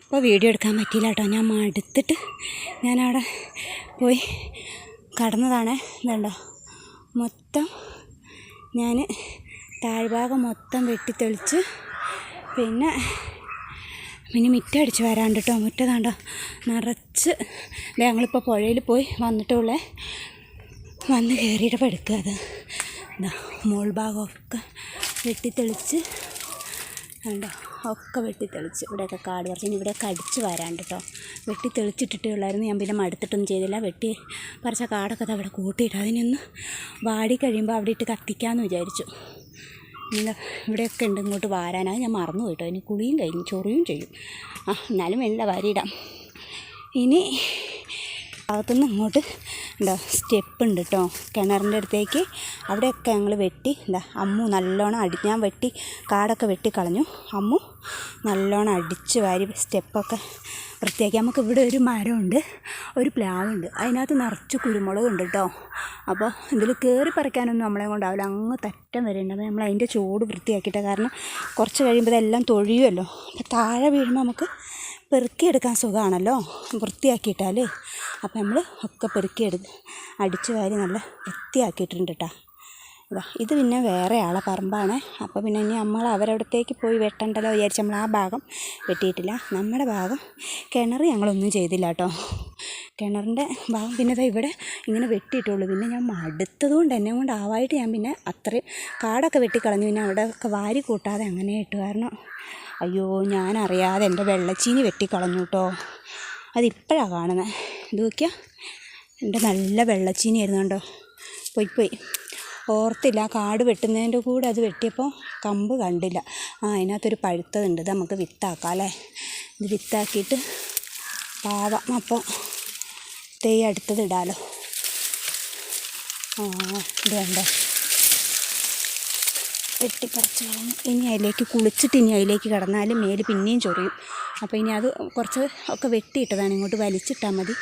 അപ്പോൾ വീഡിയോ എടുക്കാൻ പറ്റിയില്ല കേട്ടോ. ഞാൻ മടുത്തിട്ട് ഞാനവിടെ പോയി കടന്നതാണ്. ഇതുണ്ടോ മൊത്തം ഞാൻ താഴ്ഭാഗം മൊത്തം വെട്ടിത്തെളിച്ച് പിന്നെ മുറ്റടിച്ച് വരാണ്ട് കേട്ടോ. മുറ്റതാണ്ടോ നിറച്ച് ഞങ്ങളിപ്പോൾ പുഴയിൽ പോയി വന്നിട്ടുള്ളേ വന്ന് കയറിയിട്ടപ്പോൾ എടുക്കുക. അത് എന്താ മോൾ ഭാഗമൊക്കെ വെട്ടിത്തെളിച്ച് കണ്ടോ, ഒക്കെ വെട്ടിത്തെളിച്ച് ഇവിടെയൊക്കെ കാട് കുറച്ച് ഇവിടെയൊക്കെ അടിച്ച് വരാണ്ട് കേട്ടോ. വെട്ടിത്തെളിച്ചിട്ടിട്ടേ ഉള്ളായിരുന്നു. ഞാൻ പിന്നെ മടുത്തിട്ടൊന്നും ചെയ്തില്ല. വെട്ടി പറിച്ച കാടൊക്കെ അവിടെ കൂട്ടിയിട്ട് അതിനൊന്ന് വാടി കഴിയുമ്പോൾ അവിടെ ഇട്ട് കത്തിക്കാമെന്ന് വിചാരിച്ചു. ഇങ്ങനെ ഇവിടെയൊക്കെ ഉണ്ട് ഇങ്ങോട്ട് വാരാനായി ഞാൻ മറന്നു പോയിട്ടോ. ഇനി കുളിയും കഴിഞ്ഞ് ചൊറിയും ചെയ്യും. എന്നാലും എല്ലാ വാരിയിടാം. ഇനി ഭാഗത്തുനിന്ന് ഇങ്ങോട്ട് എന്താ സ്റ്റെപ്പ് ഉണ്ട് കേട്ടോ കിണറിൻ്റെ അടുത്തേക്ക്. അവിടെയൊക്കെ ഞങ്ങൾ വെട്ടി അമ്മു നല്ലോണം ഞാൻ വെട്ടി കാടൊക്കെ വെട്ടിക്കളഞ്ഞു. അമ്മു നല്ലോണം അടിച്ച് വാരി സ്റ്റെപ്പൊക്കെ വൃത്തിയാക്കി. നമുക്ക് ഇവിടെ ഒരു മരമുണ്ട്, ഒരു പ്ലാവുണ്ട്, അതിനകത്ത് നിറച്ച് കുരുമുളകുണ്ട് കേട്ടോ. അപ്പോൾ ഇതിൽ കയറി പറിക്കാനൊന്നും നമ്മളെ കൊണ്ടാവില്ല. അങ്ങ് തറ്റം വരെ ഉണ്ട്. അപ്പോൾ നമ്മൾ അതിൻ്റെ ചൂട് വൃത്തിയാക്കിയിട്ട്, കാരണം കുറച്ച് കഴിയുമ്പോൾ ഇതെല്ലാം തൊഴിയുമല്ലോ. അപ്പോൾ താഴെ വീഴുമ്പോൾ നമുക്ക് പെറുക്കിയെടുക്കാൻ സുഖമാണല്ലോ വൃത്തിയാക്കിയിട്ടാൽ. അപ്പോൾ നമ്മൾ ഒക്കെ അടിച്ച് വാരി നല്ല വൃത്തിയാക്കിയിട്ടുണ്ട് കേട്ടോ. ഇത് പിന്നെ വേറെ ആളെ പറമ്പാണ്. അപ്പോൾ പിന്നെ ഇനി നമ്മൾ അവരവിടത്തേക്ക് പോയി വെട്ടണ്ടല്ലോ വിചാരിച്ച് നമ്മൾ ആ ഭാഗം വെട്ടിയിട്ടില്ല. നമ്മുടെ ഭാഗം കിണർ ഞങ്ങളൊന്നും ചെയ്തില്ല കേട്ടോ. കിണറിൻ്റെ ഭാഗം പിന്നെ ഇവിടെ ഇങ്ങനെ വെട്ടിയിട്ടുള്ളൂ. പിന്നെ ഞാൻ മടുത്തതുകൊണ്ട് എന്നെ കൊണ്ട് ആവായിട്ട് ഞാൻ പിന്നെ അത്രയും കാടൊക്കെ വെട്ടിക്കളഞ്ഞു. പിന്നെ അവിടെയൊക്കെ വാരി കൂട്ടാതെ അങ്ങനെ ഇട്ടു. കാരണം അയ്യോ ഞാനറിയാതെ എൻ്റെ വെള്ളച്ചീനി വെട്ടിക്കളഞ്ഞു കേട്ടോ. അതിപ്പോഴാണ് കാണുന്നത്. ഇത് നോക്കിയാൽ എൻ്റെ നല്ല വെള്ളച്ചീനി ആയിരുന്നു കണ്ടോ. പോയി ഓർത്തില്ല. കാട് വെട്ടുന്നതിൻ്റെ കൂടെ അത് വെട്ടിയപ്പോൾ കമ്പ് കണ്ടില്ല. അതിനകത്തൊരു പഴുത്തതുണ്ട്. ഇത് നമുക്ക് വിത്താക്കാം അല്ലേ. ഇത് വിത്താക്കിയിട്ട് പാവാം. അപ്പോൾ അടുത്തത് ഇടാലോ. ഇത് കണ്ടോ വെട്ടിപ്പറിച്ച് കളഞ്ഞു. ഇനി അതിലേക്ക് കുളിച്ചിട്ട് ഇനി അതിലേക്ക് കിടന്നാൽ മേല് പിന്നെയും ചൊറിയും. അപ്പോൾ ഇനി അത് കുറച്ച് ഒക്കെ വെട്ടിയിട്ടതാണ്, ഇങ്ങോട്ട് വലിച്ചിട്ടാൽ മതി.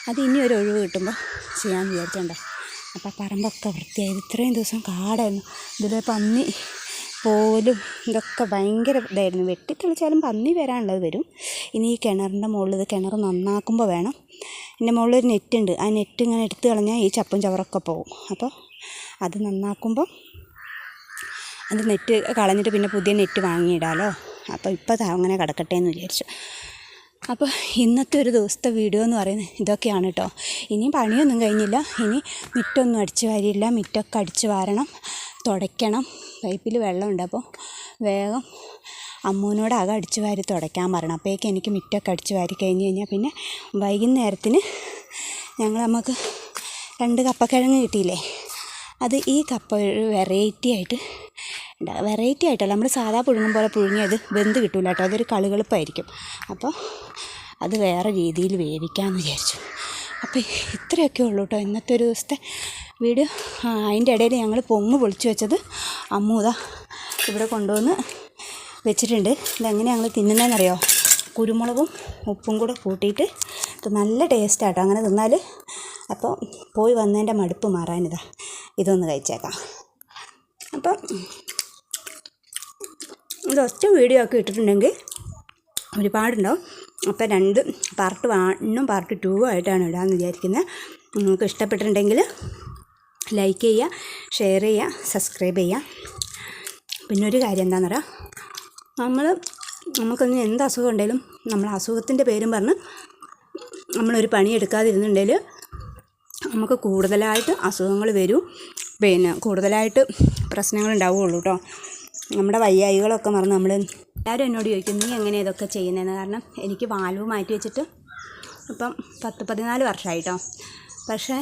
അത് ഇനി ഒരു ഒഴിവ് കിട്ടുമ്പോൾ ചെയ്യാമെന്ന് വിചാരിച്ചുണ്ടോ. അപ്പോൾ പറമ്പൊക്കെ വൃത്തിയായത്. ഇത്രയും ദിവസം കാടായിരുന്നു. ഇതിലെ പന്നി പോലും ഇതൊക്കെ ഭയങ്കര ഇതായിരുന്നു. വെട്ടിത്തെളിച്ചാലും പന്നി വരാനുള്ളത് വരും. ഇനി ഈ കിണറിൻ്റെ മുകളിൽ ഇത് കിണർ നന്നാക്കുമ്പോൾ വേണം. എൻ്റെ മുകളിൽ ഒരു നെറ്റുണ്ട്. ആ നെറ്റ് ഇങ്ങനെ എടുത്ത് കളഞ്ഞാൽ ഈ ചപ്പും ചവറൊക്കെ പോകും. അപ്പോൾ അത് നന്നാക്കുമ്പോൾ അത് നെറ്റ് കളഞ്ഞിട്ട് പിന്നെ പുതിയ നെറ്റ് വാങ്ങിയിടാമല്ലോ. അപ്പോൾ ഇപ്പോൾ അങ്ങനെ കിടക്കട്ടെ എന്ന് വിചാരിച്ചു. അപ്പോൾ ഇന്നത്തെ ഒരു ദിവസത്തെ വീഡിയോ എന്ന് പറയുന്നത് ഇതൊക്കെയാണ് കേട്ടോ. ഇനിയും പണിയൊന്നും കഴിഞ്ഞില്ല. ഇനി മുറ്റമൊന്നും അടിച്ച് വാരിയില്ല. മുറ്റമൊക്കെ അടിച്ച് വാരണം, തുടയ്ക്കണം. പൈപ്പിൽ വെള്ളമുണ്ട്. അപ്പോൾ വേഗം അമ്മൂനോട് ആകെ അടിച്ച് വാരി തുടയ്ക്കാൻ പറയണം. അപ്പോഴേക്കും എനിക്ക് മുറ്റമൊക്കെ അടിച്ച് വാരി കഴിഞ്ഞ് കഴിഞ്ഞാൽ പിന്നെ വൈകുന്നേരത്തിന് നമുക്ക് 2 കപ്പക്കിഴങ്ങ് കിട്ടിയില്ലേ, അത് ഈ കപ്പ വെറൈറ്റി ആയിട്ടല്ല, നമ്മൾ സാധാ പുഴുങ്ങും പോലെ പുഴുങ്ങിയത് വെന്ത് കിട്ടില്ല കേട്ടോ. അതൊരു കളുകളുപ്പായിരിക്കും. അപ്പോൾ അത് വേറെ രീതിയിൽ വേവിക്കാമെന്ന് വിചാരിച്ചു. അപ്പോൾ ഇത്രയൊക്കെ ഉള്ളൂ കേട്ടോ ഇന്നത്തെ ഒരു ദിവസത്തെ വീഡിയോ. അതിൻ്റെ ഇടയിൽ ഞങ്ങൾ പൊങ്ങ് പൊളിച്ച് വെച്ചത് അമ്മൂത ഇവിടെ കൊണ്ടുവന്ന് വെച്ചിട്ടുണ്ട്. ഇതെങ്ങനെ ഞങ്ങൾ തിന്നുന്നതെന്നറിയോ, കുരുമുളകും ഉപ്പും കൂടെ കൂട്ടിയിട്ട്. ഇത് നല്ല ടേസ്റ്റാട്ടോ അങ്ങനെ തിന്നാൽ. അപ്പോൾ പോയി വന്നതിൻ്റെ മടുപ്പ് മാറാനിതാ ഇതൊന്ന് കഴിച്ചേക്കാം. അപ്പം ഇതൊറ്റ വീഡിയോ ഒക്കെ ഇട്ടിട്ടുണ്ടെങ്കിൽ ഒരുപാടുണ്ടാവും. അപ്പോൾ 2 പാർട്ട് 1ഉം പാർട്ട് 2ഉം ആയിട്ടാണ് ഇടാമെന്ന് വിചാരിക്കുന്നത്. നിങ്ങൾക്ക് ഇഷ്ടപ്പെട്ടിട്ടുണ്ടെങ്കിൽ ലൈക്ക് ചെയ്യുക, ഷെയർ ചെയ്യുക, സബ്സ്ക്രൈബ് ചെയ്യുക. പിന്നെ ഒരു കാര്യം എന്താണെന്ന് പറയാം, നമുക്കൊന്ന് എന്ത് അസുഖം ഉണ്ടെങ്കിലും നമ്മൾ അസുഖത്തിൻ്റെ പേരും പറഞ്ഞ് നമ്മളൊരു പണി എടുക്കാതിരുന്നുണ്ടെങ്കിൽ നമുക്ക് കൂടുതലായിട്ട് അസുഖങ്ങൾ വരും. പിന്നെ കൂടുതലായിട്ട് പ്രശ്നങ്ങൾ ഉണ്ടാവുകയുള്ളൂ കേട്ടോ. നമ്മുടെ വയ്യായികളൊക്കെ മറന്ന് എല്ലാവരും എന്നോട് ചോദിക്കും നീ എങ്ങനെ ഇതൊക്കെ ചെയ്യുന്നതെന്ന്. കാരണം എനിക്ക് വാൽവ് മാറ്റി വെച്ചിട്ട് ഇപ്പം 14 വർഷമായിട്ടോ. പക്ഷേ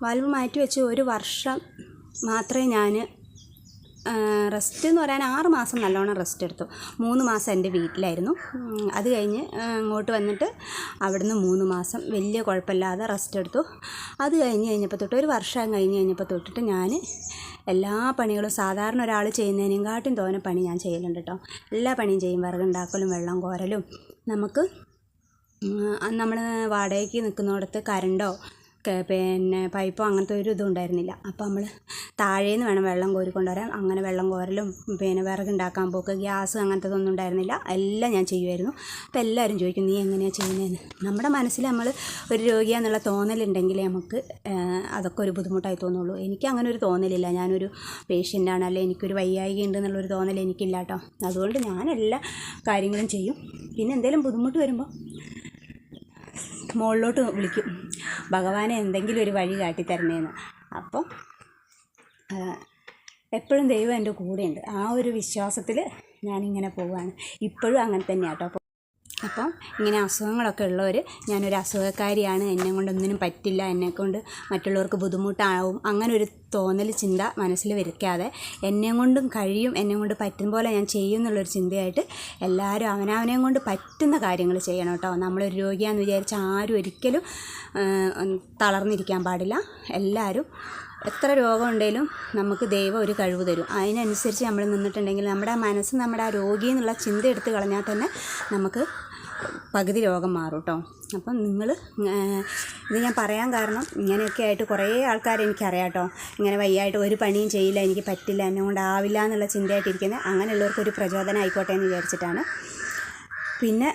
വാൽവ് മാറ്റി വെച്ച് 1 വർഷം മാത്രമേ ഞാൻ റെസ്റ്റ് എന്ന് പറയാൻ 6 മാസം നല്ലോണം റെസ്റ്റ് എടുത്തു. 3 മാസം എൻ്റെ വീട്ടിലായിരുന്നു. അത് കഴിഞ്ഞ് ഇങ്ങോട്ട് വന്നിട്ട് അവിടുന്ന് 3 മാസം വലിയ കുഴപ്പമില്ലാതെ റെസ്റ്റ് എടുത്തു. അത് കഴിഞ്ഞപ്പോൾ തൊട്ട് 1 വർഷം കഴിഞ്ഞപ്പോൾ തൊട്ടിട്ട് ഞാൻ എല്ലാ പണികളും സാധാരണ ഒരാൾ ചെയ്യുന്നതിനെക്കാട്ടും തോനെ പണി ഞാൻ ചെയ്യലുണ്ട് കേട്ടോ. എല്ലാ പണിയും ചെയ്യും. വിറകുണ്ടാക്കലും വെള്ളം കോരലും. നമ്മൾ വാടകയ്ക്ക് നിൽക്കുന്നിടത്ത് കറണ്ടോ പിന്നെ പൈപ്പോ അങ്ങനത്തെ ഒരു ഇതും ഉണ്ടായിരുന്നില്ല. അപ്പോൾ നമ്മൾ താഴേന്ന് വേണം വെള്ളം കോരിക്കൊണ്ടുവരാൻ. അങ്ങനെ വെള്ളം കോരലും പിന്നെ വിറകുണ്ടാക്കാൻ പോക്ക്, ഗ്യാസ് അങ്ങനത്തതൊന്നും ഉണ്ടായിരുന്നില്ല. എല്ലാം ഞാൻ ചെയ്യുമായിരുന്നു. അപ്പോൾ എല്ലാവരും ചോദിക്കും നീ എങ്ങനെയാണ് ചെയ്യുന്നതെന്ന്. നമ്മുടെ മനസ്സിൽ നമ്മൾ ഒരു രോഗിയാന്നുള്ള തോന്നലുണ്ടെങ്കിൽ നമുക്ക് അതൊക്കെ ഒരു ബുദ്ധിമുട്ടായി തോന്നുള്ളൂ. എനിക്ക് അങ്ങനെ ഒരു തോന്നലില്ല. ഞാനൊരു പേഷ്യൻ്റാണ്, അല്ലെങ്കിൽ എനിക്കൊരു വയ്യായിക ഉണ്ടെന്നുള്ളൊരു തോന്നൽ എനിക്കില്ല കേട്ടോ. അതുകൊണ്ട് ഞാൻ എല്ലാ കാര്യങ്ങളും ചെയ്യും. പിന്നെ എന്തെങ്കിലും ബുദ്ധിമുട്ട് വരുമ്പോൾ മുകളിലോട്ട് വിളിക്കും, ഭഗവാനെ എന്തെങ്കിലും ഒരു വഴി കാട്ടിത്തരണേന്ന്. അപ്പം എപ്പോഴും ദൈവം എൻ്റെ കൂടെയുണ്ട്. ആ ഒരു വിശ്വാസത്തിൽ ഞാനിങ്ങനെ പോവുകയാണ്. ഇപ്പോഴും അങ്ങനെ തന്നെയാണ് കേട്ടോ. അപ്പം ഇങ്ങനെ അസുഖങ്ങളൊക്കെ ഉള്ളവർ, ഞാനൊരു അസുഖക്കാരിയാണ്, എന്നെ കൊണ്ടൊന്നിനും പറ്റില്ല, എന്നെക്കൊണ്ട് മറ്റുള്ളവർക്ക് ബുദ്ധിമുട്ടാവും, അങ്ങനെ ഒരു തോന്നൽ ചിന്ത മനസ്സിൽ വെക്കാതെ എന്നെ കൊണ്ടും കഴിയും, എന്നെ കൊണ്ട് പറ്റും പോലെ ഞാൻ ചെയ്യും എന്നുള്ളൊരു ചിന്തയായിട്ട് എല്ലാവരും അവനവനെ കൊണ്ട് പറ്റുന്ന കാര്യങ്ങൾ ചെയ്യണം കേട്ടോ. നമ്മളൊരു രോഗിയാണെന്ന് വിചാരിച്ച് ആരും ഒരിക്കലും തളർന്നിരിക്കാൻ പാടില്ല. എല്ലാവരും എത്ര രോഗം ഉണ്ടെങ്കിലും നമുക്ക് ദൈവം ഒരു കഴിവ് തരും. അതിനനുസരിച്ച് നമ്മൾ നിന്നിട്ടുണ്ടെങ്കിൽ നമ്മുടെ മനസ്സ് നമ്മുടെ ആ രോഗി എന്നുള്ള ചിന്ത എടുത്ത് കളഞ്ഞാൽ തന്നെ നമുക്ക് പകുതി രോഗം മാറും കേട്ടോ. അപ്പം നിങ്ങൾ ഇത് ഞാൻ പറയാൻ കാരണം ഇങ്ങനെയൊക്കെ ആയിട്ട് കുറേ ആൾക്കാർ എനിക്കറിയാം കേട്ടോ. ഇങ്ങനെ വയ്യായിട്ട് ഒരു പണിയും ചെയ്യില്ല, എനിക്ക് പറ്റില്ല, എന്നെ കൊണ്ടാവില്ല എന്നുള്ള ചിന്തയായിട്ടിരിക്കുന്നത്. അങ്ങനെയുള്ളവർക്കൊരു പ്രചോദനം ആയിക്കോട്ടെ എന്ന് വിചാരിച്ചിട്ടാണ്. പിന്നെ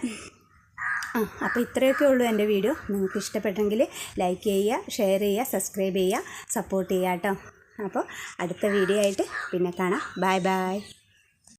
അപ്പോൾ ഇത്രയൊക്കെ ഉള്ളൂ എൻ്റെ വീഡിയോ. നിങ്ങൾക്ക് ഇഷ്ടപ്പെട്ടെങ്കിൽ ലൈക്ക് ചെയ്യുക, ഷെയർ ചെയ്യുക, സബ്സ്ക്രൈബ് ചെയ്യുക, സപ്പോർട്ട് ചെയ്യുക കേട്ടോ. അപ്പോൾ അടുത്ത വീഡിയോ ആയിട്ട് പിന്നെ കാണാം. Bye bye.